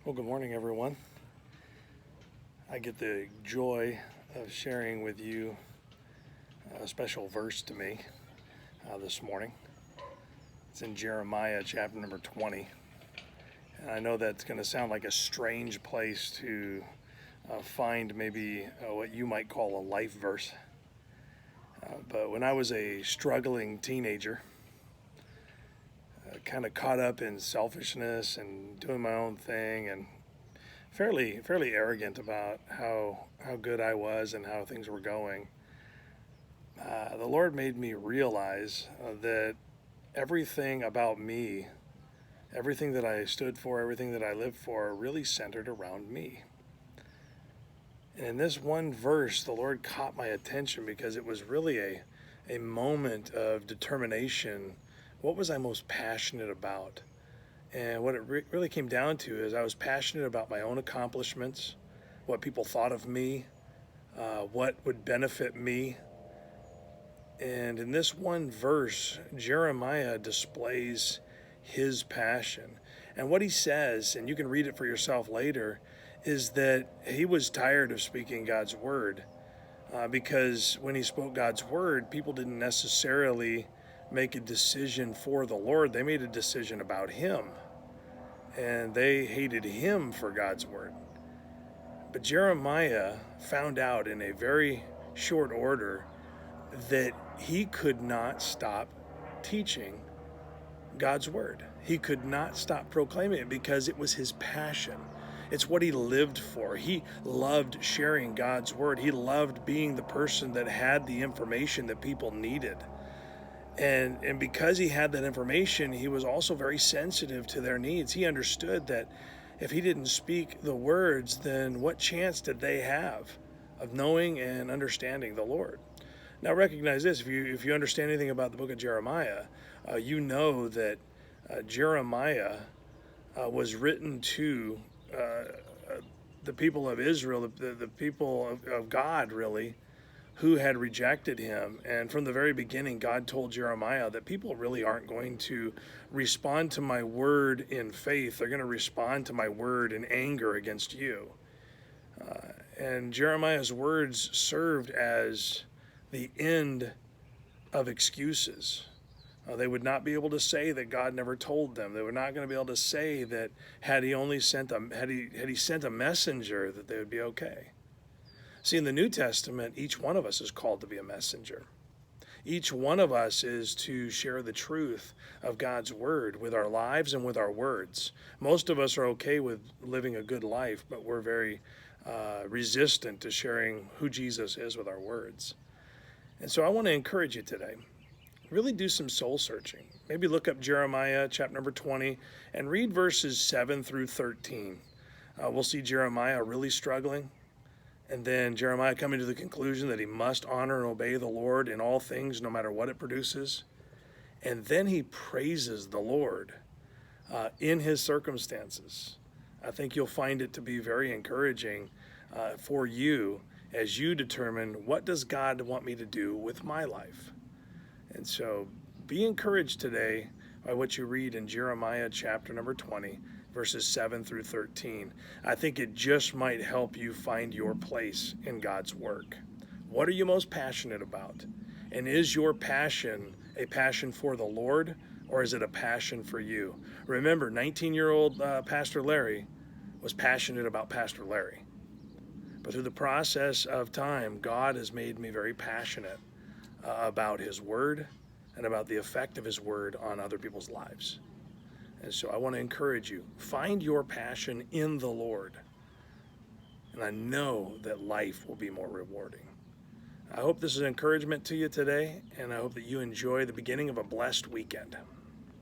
Well, good morning, everyone. I get the joy of sharing with you a special verse to me this morning. It's in Jeremiah chapter number 20. And I know that's going to sound like a strange place to find maybe what you might call a life verse. But when I was a struggling teenager, kind of caught up in selfishness and doing my own thing and fairly arrogant about how good I was and how things were going. The Lord made me realize that everything about me, everything that I stood for, everything that I lived for, really centered around me. And in this one verse, the Lord caught my attention because it was really a moment of determination. What was I most passionate about? And what it really came down to is I was passionate about my own accomplishments, what people thought of me, what would benefit me. And in this one verse, Jeremiah displays his passion. And what he says, and you can read it for yourself later, is that he was tired of speaking God's word because when he spoke God's word, people didn't necessarily make a decision for the Lord. They made a decision about him. And they hated him for God's word. But Jeremiah found out in a very short order that he could not stop teaching God's word. He could not stop proclaiming it because it was his passion. It's what he lived for. He loved sharing God's word. He loved being the person that had the information that people needed. And because he had that information, he was also very sensitive to their needs. He understood that if he didn't speak the words, then what chance did they have of knowing and understanding the Lord? Now recognize this, if you understand anything about the book of Jeremiah, you know that Jeremiah was written to the people of Israel, the people of God, really, who had rejected him. And from the very beginning, God told Jeremiah that people really aren't going to respond to my word in faith. They're going to respond to my word in anger against you. And Jeremiah's words served as the end of excuses. They would not be able to say that God never told them. They were not going to be able to say that had he sent a messenger, that they would be okay. See, in the New Testament, each one of us is called to be a messenger. Each one of us is to share the truth of God's word with our lives and with our words. Most of us are okay with living a good life, but we're very resistant to sharing who Jesus is with our words. And so I want to encourage you today, really do some soul searching. Maybe look up Jeremiah chapter number 20 and read verses 7 through 13. We'll see Jeremiah really struggling. And then Jeremiah coming to the conclusion that he must honor and obey the Lord in all things, no matter what it produces. And then he praises the Lord in his circumstances. I think you'll find it to be very encouraging for you as you determine, what does God want me to do with my life? And so be encouraged today by what you read in Jeremiah chapter number 20. Verses 7 through 13. I think it just might help you find your place in God's work. What are you most passionate about? And is your passion a passion for the Lord, or is it a passion for you? Remember, 19-year-old Pastor Larry was passionate about Pastor Larry. But through the process of time, God has made me very passionate about his word and about the effect of his word on other people's lives. And so I want to encourage you, find your passion in the Lord. And I know that life will be more rewarding. I hope this is encouragement to you today, and I hope that you enjoy the beginning of a blessed weekend.